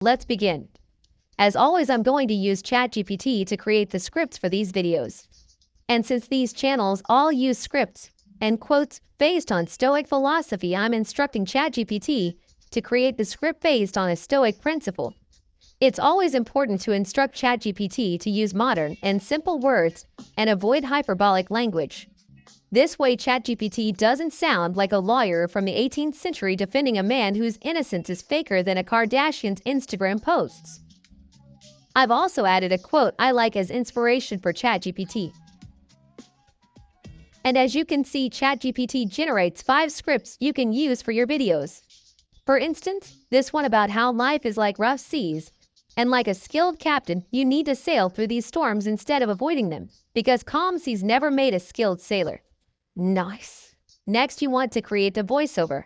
Let's begin. As always, I'm going to use ChatGPT to create the scripts for these videos. And since these channels all use scripts and quotes based on Stoic philosophy, I'm instructing ChatGPT to create the script based on a Stoic principle. It's always important to instruct ChatGPT to use modern and simple words and avoid hyperbolic language. This way, ChatGPT doesn't sound like a lawyer from the 18th century defending a man whose innocence is faker than a Kardashian's Instagram posts. I've also added a quote I like as inspiration for ChatGPT. And as you can see, ChatGPT generates 5 scripts you can use for your videos. For instance, this one about how life is like rough seas, and like a skilled captain, you need to sail through these storms instead of avoiding them, because calm seas never made a skilled sailor. Nice. Next, you want to create a voiceover.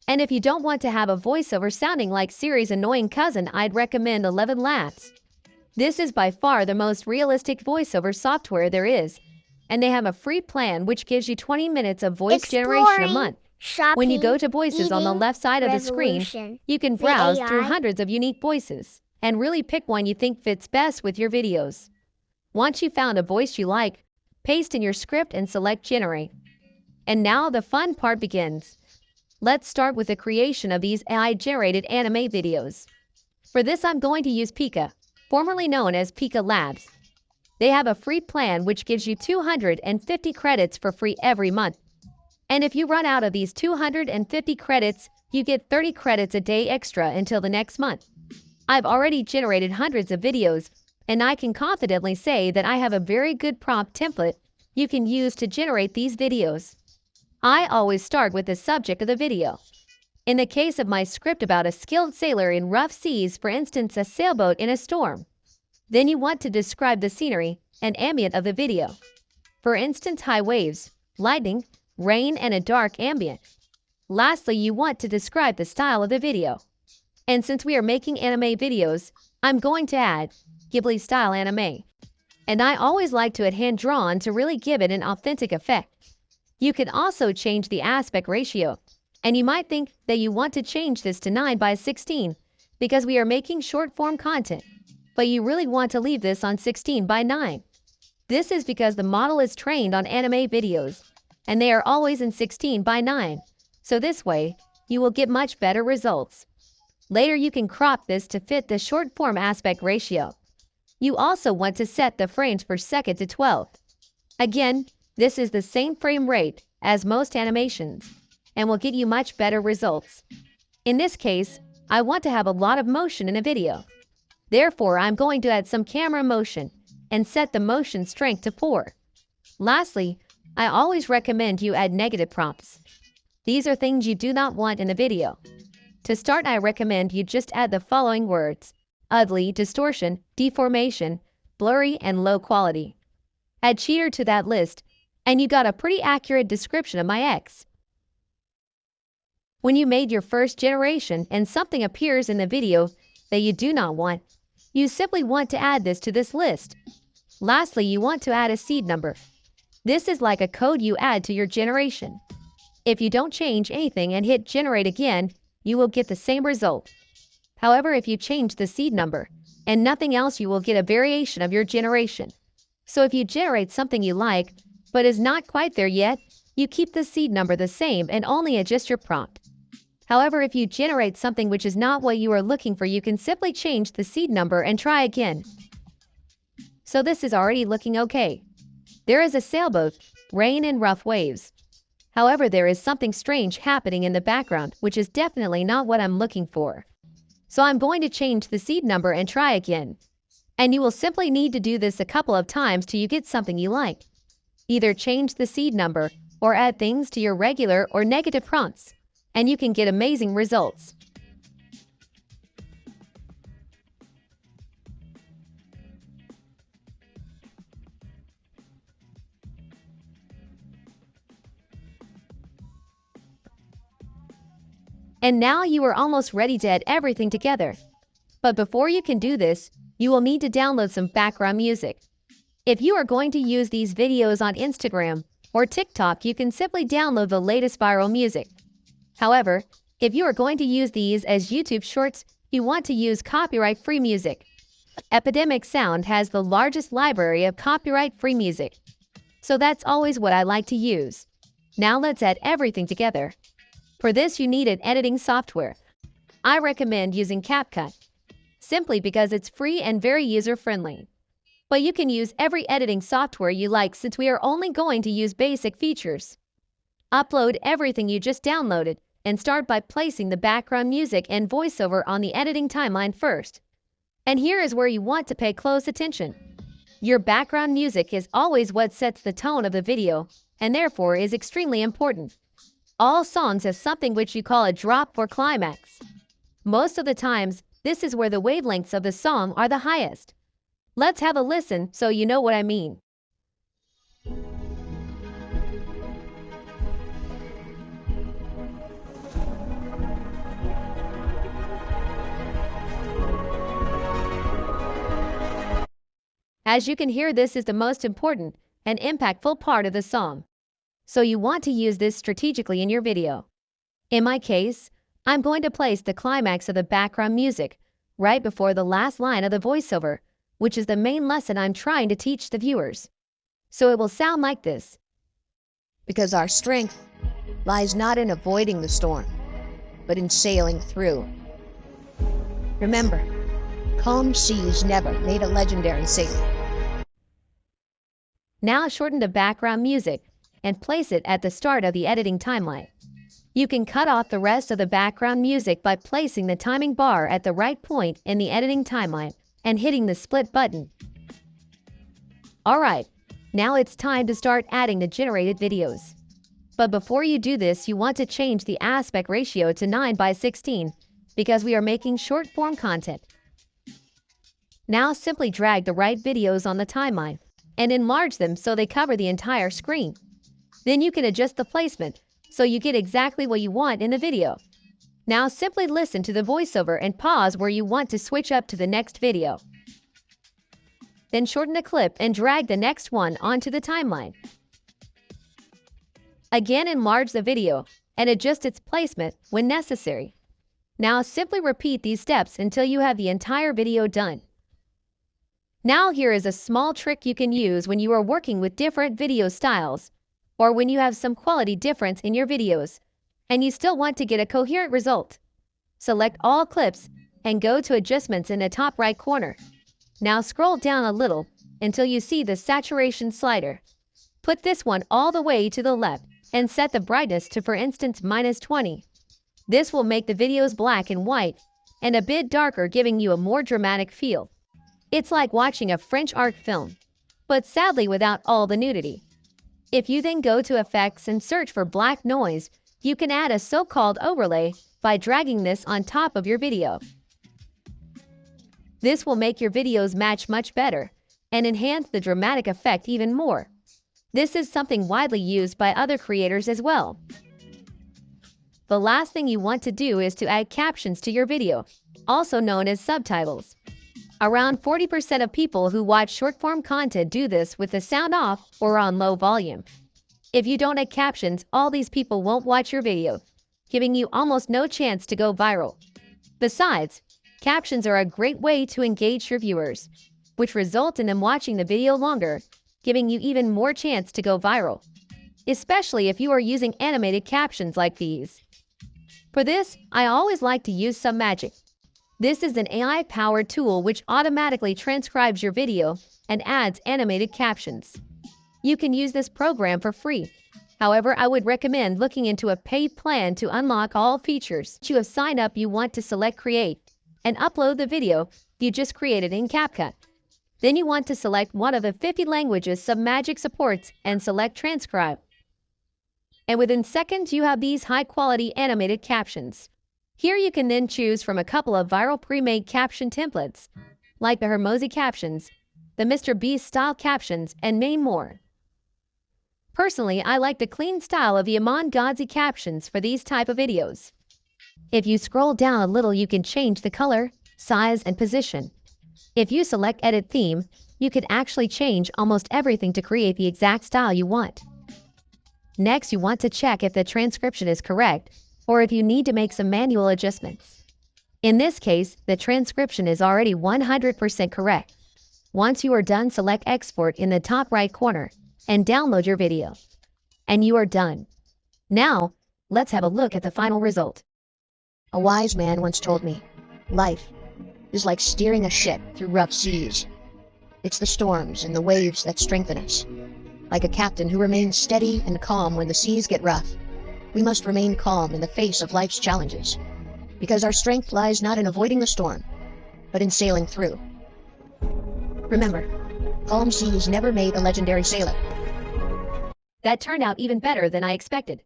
And if you don't want to have a voiceover sounding like Siri's annoying cousin, I'd recommend 11 Labs. This is by far the most realistic voiceover software there is, and they have a free plan which gives you 20 minutes of voice generation a month. Shopping, when you go to voices on the left side of the resolution, screen, you can browse through AI. hundreds of unique voices and really pick one you think fits best with your videos. Once you found a voice you like, paste in your script and select Generate. And now the fun part begins. Let's start with the creation of these AI-generated anime videos. For this, I'm going to use Pika, formerly known as Pika Labs. They have a free plan which gives you 250 credits for free every month. And if you run out of these 250 credits, you get 30 credits a day extra until the next month. I've already generated hundreds of videos, and I can confidently say that I have a very good prompt template you can use to generate these videos. I always start with the subject of the video. In the case of my script about a skilled sailor in rough seas, for instance, a sailboat in a storm. Then you want to describe the scenery and ambient of the video. For instance, high waves, lightning, rain, and a dark ambient. Lastly, you want to describe the style of the video. And since we are making anime videos, I'm going to add Ghibli style anime. And I always like to add hand drawn to really give it an authentic effect. You can also change the aspect ratio. And you might think that you want to change this to 9:16 because we are making short form content, but you really want to leave this on 16:9. This is because the model is trained on anime videos, and they are always in 16:9, so this way, you will get much better results. Later, you can crop this to fit the short form aspect ratio. You also want to set the frames per second to 12. Again, this is the same frame rate as most animations, and will get you much better results. In this case, I want to have a lot of motion in a video. Therefore, I'm going to add some camera motion and set the motion strength to 4. Lastly, I always recommend you add negative prompts. These are things you do not want in a video. To start, I recommend you just add the following words: ugly, distortion, deformation, blurry, and low quality. Add cheater to that list, and you got a pretty accurate description of my ex. When you made your first generation and something appears in the video that you do not want, you simply want to add this to this list. Lastly, you want to add a seed number. This is like a code you add to your generation. If you don't change anything and hit generate again, you will get the same result. However, if you change the seed number and nothing else, you will get a variation of your generation. So if you generate something you like, but is not quite there yet, you keep the seed number the same and only adjust your prompt. However, if you generate something which is not what you are looking for, you can simply change the seed number and try again. So this is already looking okay. There is a sailboat, rain, and rough waves. However, there is something strange happening in the background, which is definitely not what I'm looking for. So I'm going to change the seed number and try again. And you will simply need to do this a couple of times till you get something you like. Either change the seed number or add things to your regular or negative prompts, and you can get amazing results. And now you are almost ready to add everything together. But before you can do this, you will need to download some background music. If you are going to use these videos on Instagram or TikTok, you can simply download the latest viral music. However, if you are going to use these as YouTube Shorts, You want to use copyright-free music. Epidemic Sound has the largest library of copyright-free music, so that's always what I like to use. Now let's add everything together. For this, you need an editing software. I recommend using CapCut, simply because it's free and very user-friendly. But you can use every editing software you like since we are only going to use basic features. Upload everything you just downloaded and start by placing the background music and voiceover on the editing timeline first. And here is where you want to pay close attention. Your background music is always what sets the tone of the video and therefore is extremely important. All songs have something which you call a drop or climax. Most of the times, this is where the wavelengths of the song are the highest. Let's have a listen so you know what I mean. As you can hear, this is the most important and impactful part of the song. So you want to use this strategically in your video. In my case, I'm going to place the climax of the background music right before the last line of the voiceover, which is the main lesson I'm trying to teach the viewers. So it will sound like this. Because our strength lies not in avoiding the storm, but in sailing through. Remember, calm seas never made a legendary sailor. Now shorten the background music and place it at the start of the editing timeline. You can cut off the rest of the background music by placing the timing bar at the right point in the editing timeline and hitting the split button. Alright, now it's time to start adding the generated videos. But before you do this, you want to change the aspect ratio to 9:16 because we are making short form content. Now simply drag the right videos on the timeline and enlarge them so they cover the entire screen. Then you can adjust the placement so you get exactly what you want in the video. Now simply listen to the voiceover and pause where you want to switch up to the next video. Then shorten the clip and drag the next one onto the timeline. Again, enlarge the video and adjust its placement when necessary. Now simply repeat these steps until you have the entire video done. Now here is a small trick you can use when you are working with different video styles or when you have some quality difference in your videos and you still want to get a coherent result. Select all clips and go to adjustments in the top right corner. Now scroll down a little until you see the saturation slider. Put this one all the way to the left and set the brightness to, for instance, -20. This will make the videos black and white and a bit darker, giving you a more dramatic feel. It's like watching a French art film, but sadly without all the nudity. If you then go to Effects and search for black noise, you can add a so-called overlay by dragging this on top of your video. This will make your videos match much better and enhance the dramatic effect even more. This is something widely used by other creators as well. The last thing you want to do is to add captions to your video, also known as subtitles. Around 40% of people who watch short-form content do this with the sound off or on low volume. If you don't add captions, all these people won't watch your video, giving you almost no chance to go viral. Besides, captions are a great way to engage your viewers, which result in them watching the video longer, giving you even more chance to go viral, especially if you are using animated captions like these. For this, I always like to use some magic. This is an AI-powered tool which automatically transcribes your video and adds animated captions. You can use this program for free. However, I would recommend looking into a paid plan to unlock all features. Once you have signed up, you want to select Create and upload the video you just created in CapCut. Then you want to select one of the 50 languages Submagic supports and select Transcribe. And within seconds, you have these high-quality animated captions. Here you can then choose from a couple of viral pre-made caption templates, like the Hermosi captions, the Mr. Beast style captions, and many more. Personally, I like the clean style of the Iman Ghazi captions for these type of videos. If you scroll down a little, you can change the color, size, and position. If you select Edit Theme, you can actually change almost everything to create the exact style you want. Next, you want to check if the transcription is correct, or if you need to make some manual adjustments. In this case, the transcription is already 100% correct. Once you are done, select Export in the top right corner and download your video. And you are done. Now, let's have a look at the final result. A wise man once told me, life is like steering a ship through rough seas. It's the storms and the waves that strengthen us. Like a captain who remains steady and calm when the seas get rough, we must remain calm in the face of life's challenges, because our strength lies not in avoiding the storm, but in sailing through. Remember, calm seas never made a legendary sailor. That turned out even better than I expected.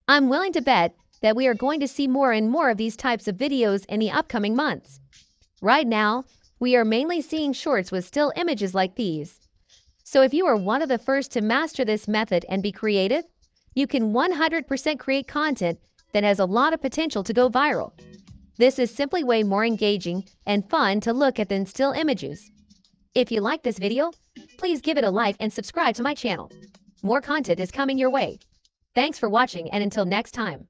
I'm willing to bet that we are going to see more and more of these types of videos in the upcoming months. Right now, we are mainly seeing shorts with still images like these. So if you are one of the first to master this method and be creative, you can 100% create content that has a lot of potential to go viral. This is simply way more engaging and fun to look at than still images. If you like this video, please give it a like and subscribe to my channel. More content is coming your way. Thanks for watching, and until next time.